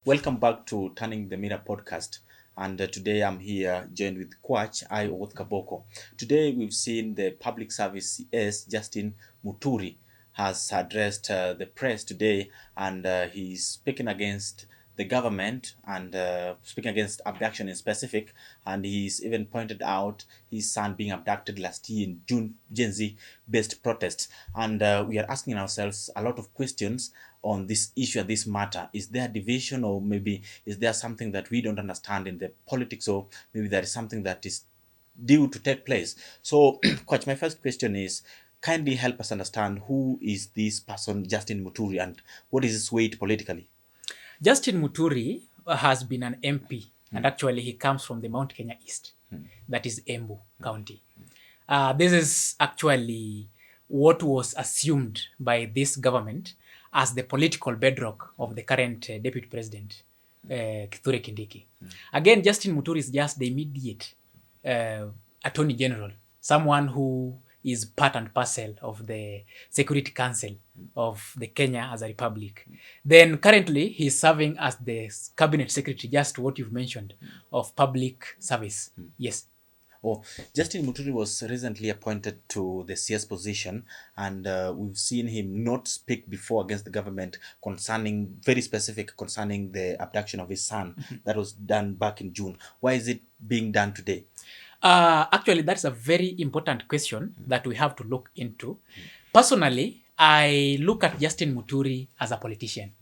Welcome back to Turning the Mirror podcast. And today I'm here joined with Kwach, I Oath Kaboko. Today we've seen the public service CS Justine Muturi has addressed the press today, and he's speaking against the government and speaking against abduction in specific. And he's even pointed out his son being abducted last year in June, Gen Z based protests. And we are asking ourselves a lot of questions on this issue and this matter. Is there division, or maybe is there something that we don't understand in the politics, or maybe there is something that is due to take place? So, Coach, my first question is, kindly help us understand who is this person, Justine Muturi, and what is his weight politically? Justine Muturi has been an MP, and actually he comes from the Mount Kenya East, that is Embu County. This is actually what was assumed by this government as the political bedrock of the current Deputy President, Kithure Kindiki. Again, Justine Muturi is just the immediate Attorney General, someone who is part and parcel of the Security Council of the Kenya as a republic. Then currently he's serving as the Cabinet Secretary, just what you've mentioned, of public service. Yes. Oh, Justine Muturi was recently appointed to the CS position, and we've seen him not speak before against the government concerning, very specific concerning the abduction of his son that was done back in June. Why is it being done today? Actually, that's a very important question that we have to look into. Personally, I look at Justine Muturi as a politician.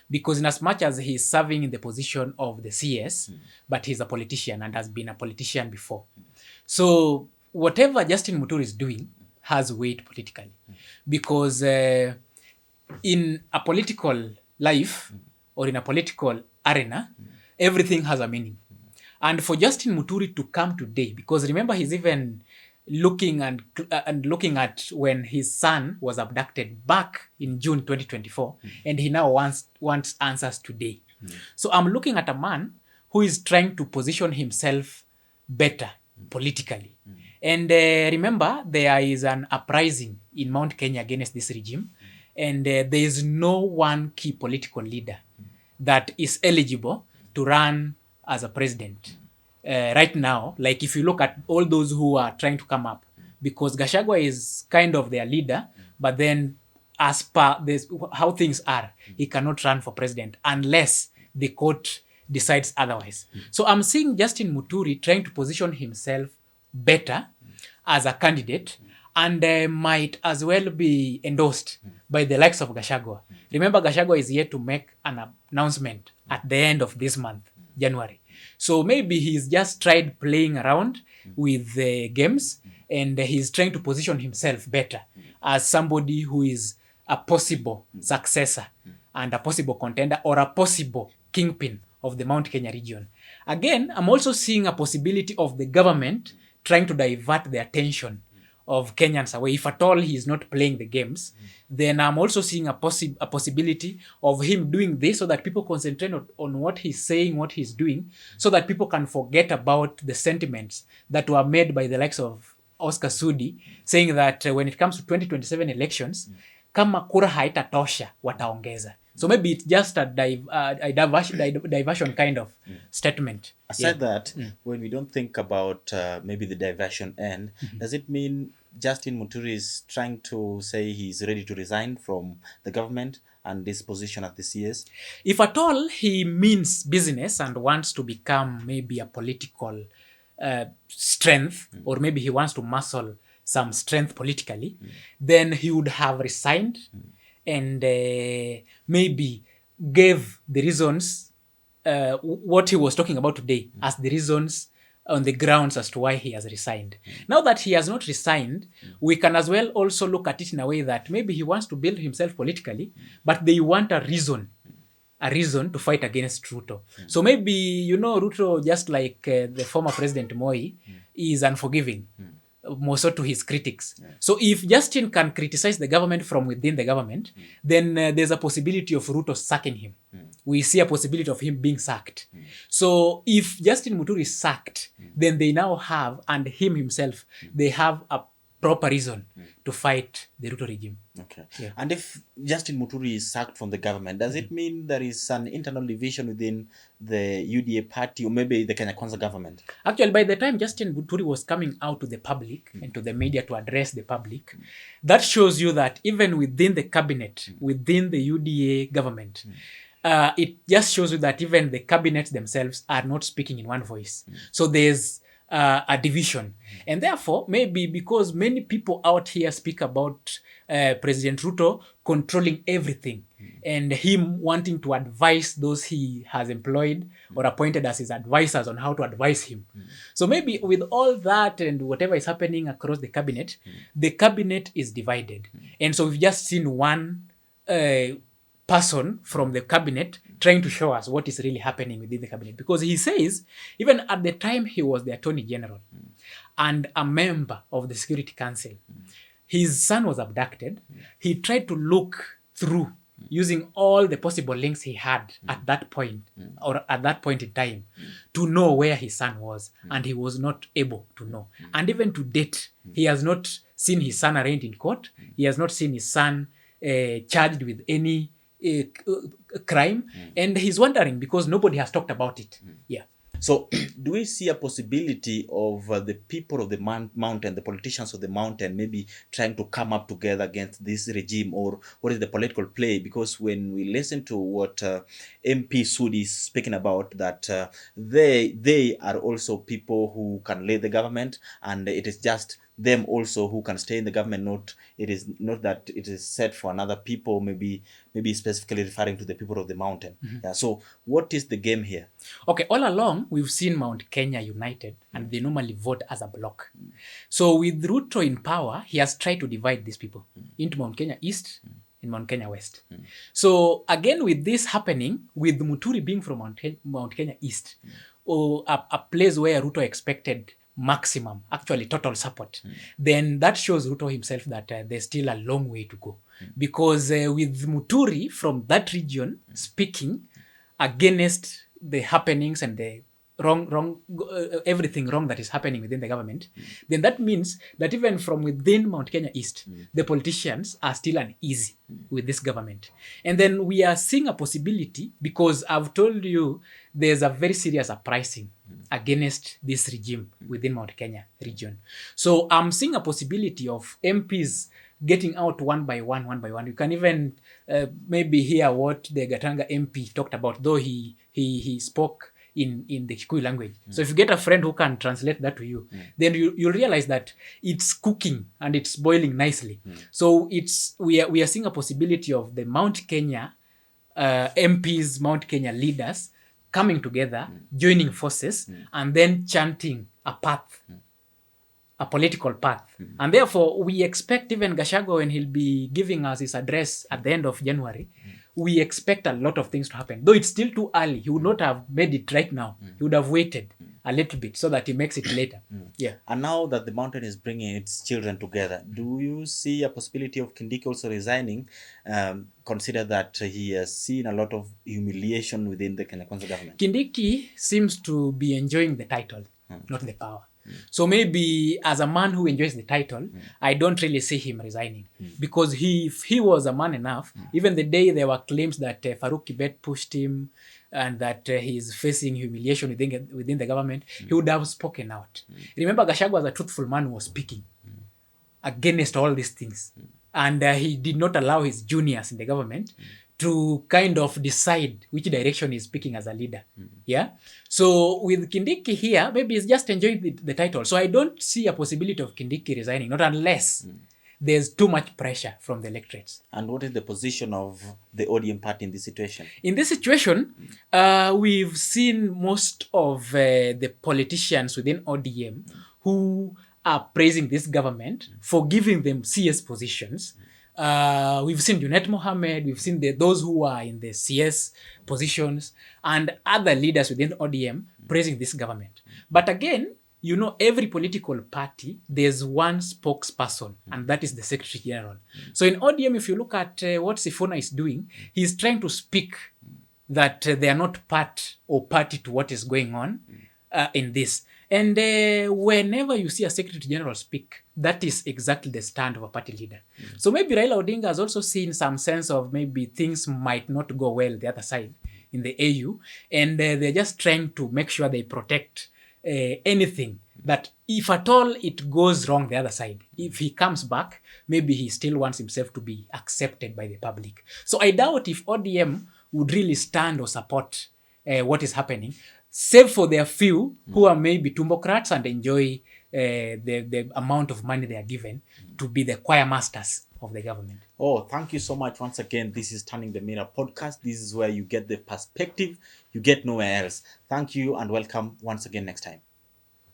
Because in as much as he's serving in the position of the CS, but he's a politician and has been a politician before. So whatever Justine Muturi is doing has weight politically. Because in a political life or in a political arena, everything has a meaning. And for Justine Muturi to come today, because remember he's even looking looking at when his son was abducted back in June 2024, and he now wants answers today. So I'm looking at a man who is trying to position himself better politically. And remember, there is an uprising in Mount Kenya against this regime, and there is no one key political leader that is eligible to run as a president right now. Like if you look at all those who are trying to come up, because Gachagua is kind of their leader, but then as per this, how things are, he cannot run for president unless the court decides otherwise. So I'm seeing Justine Muturi trying to position himself better as a candidate, and might as well be endorsed by the likes of Gachagua. Remember, Gachagua is yet to make an announcement at the end of this month, January. So maybe he's just tried playing around with the games, and he's trying to position himself better as somebody who is a possible successor and a possible contender or a possible kingpin of the Mount Kenya region. Again, I'm also seeing a possibility of the government trying to divert the attention of Kenyans away. If at all he is not playing the games, then I'm also seeing a possibility of him doing this so that people concentrate on what he's saying, what he's doing, so that people can forget about the sentiments that were made by the likes of Oscar Sudi, saying that when it comes to 2027 elections, kama kura haitatosha wataongeza. So maybe it's just a diversion kind of statement. Aside that, when we don't think about maybe the diversion end, does it mean Justine Muturi is trying to say he's ready to resign from the government and this position at the CS? If at all he means business and wants to become maybe a political strength, or maybe he wants to muscle some strength politically, then he would have resigned and maybe gave the reasons, what he was talking about today, as the reasons on the grounds as to why he has resigned. Now that he has not resigned, we can as well also look at it in a way that maybe he wants to build himself politically, but they want a reason to fight against Ruto. So maybe, Ruto, just like the former President Moi, is unforgiving, more so to his critics. So if Justine can criticize the government from within the government, then there's a possibility of Ruto sacking him. We see a possibility of him being sacked. So if Justine Muturi is sacked, then they now have, and him himself, they have a proper reason to fight the Ruto regime. Okay. Yeah. And if Justine Muturi is sacked from the government, does it mean there is an internal division within the UDA party or maybe the Kenya Kwanza government? Actually, by the time Justine Muturi was coming out to the public and to the media to address the public, that shows you that even within the cabinet, within the UDA government, it just shows you that even the cabinet themselves are not speaking in one voice. So there's a division. And therefore, maybe because many people out here speak about President Ruto controlling everything and him wanting to advise those he has employed or appointed as his advisors on how to advise him. So maybe with all that and whatever is happening across the cabinet is divided. And so we've just seen one person from the cabinet trying to show us what is really happening within the cabinet. Because he says, even at the time he was the Attorney General and a member of the Security Council, his son was abducted. He tried to look through using all the possible links he had at that point or at that point in time to know where his son was, and he was not able to know. And even to date, he has not seen his son arraigned in court. He has not seen his son charged with any crime, and he's wondering because nobody has talked about it. Yeah. So, do we see a possibility of the people of the mountain, the politicians of the mountain, maybe trying to come up together against this regime, or what is the political play? Because when we listen to what MP Sudi is speaking about, that they are also people who can lead the government, and it is just them also who can stay in the government. It is not that it is set for another people, maybe specifically referring to the people of the mountain. Yeah. So what is the game here? Okay, all along we've seen Mount Kenya united, and they normally vote as a block. So with Ruto in power, he has tried to divide these people into Mount Kenya East and Mount Kenya West. So again, with this happening, with Muturi being from Mount Kenya East, or a place where Ruto expected maximum, actually total support, then that shows Ruto himself that there's still a long way to go. Because with Muturi from that region speaking against the happenings and the everything wrong that is happening within the government, then that means that even from within Mount Kenya East, the politicians are still uneasy with this government. And then we are seeing a possibility, because I've told you there's a very serious uprising against this regime within Mount Kenya region. So I'm seeing a possibility of MPs getting out one by one. You can even maybe hear what the Gatanga MP talked about, though he spoke in the Kikuyu language. So if you get a friend who can translate that to you, then you'll realize that it's cooking and it's boiling nicely. So we are seeing a possibility of the Mount Kenya MPs, Mount Kenya leaders coming together, joining forces, and then chanting a path, a political path. And therefore, we expect even Gachagua, when he'll be giving us his address at the end of January, we expect a lot of things to happen. Though it's still too early, he would not have made it right now. He would have waited a little bit so that he makes it later. Yeah. And now that the mountain is bringing its children together, do you see a possibility of Kindiki also resigning? Consider that he has seen a lot of humiliation within the Kenya Kwanza government. Kindiki seems to be enjoying the title, not the power. So maybe as a man who enjoys the title, I don't really see him resigning. Because if he was a man enough, even the day there were claims that Farouk Kibet pushed him and that he's facing humiliation within the government, he would have spoken out. Remember, Gachagua was a truthful man who was speaking against all these things. And he did not allow his juniors in the government to kind of decide which direction he's picking as a leader. Yeah. So with Kindiki here, maybe he's just enjoying the title. So I don't see a possibility of Kindiki resigning, not unless there's too much pressure from the electorates. And what is the position of the ODM party in this situation? In this situation, we've seen most of the politicians within ODM who are praising this government for giving them CS positions. We've seen Junet Mohammed, we've seen those who are in the CS positions, and other leaders within ODM praising this government. But again, you know, every political party, there's one spokesperson, and that is the Secretary General. So in ODM, if you look at what Sifuna is doing, he's trying to speak that they are not part or party to what is going on in this. And whenever you see a Secretary General speak, that is exactly the stand of a party leader. So maybe Raila Odinga has also seen some sense of maybe things might not go well the other side in the AU, and they're just trying to make sure they protect anything that if at all it goes wrong the other side, if he comes back, maybe he still wants himself to be accepted by the public. So I doubt if ODM would really stand or support what is happening, save for their few who are maybe Tumbocrats and enjoy the amount of money they are given to be the choir masters of the government. Oh, thank you so much once again. This is Turning the Mirror podcast. This is where you get the perspective you get nowhere else. Thank you and welcome once again next time.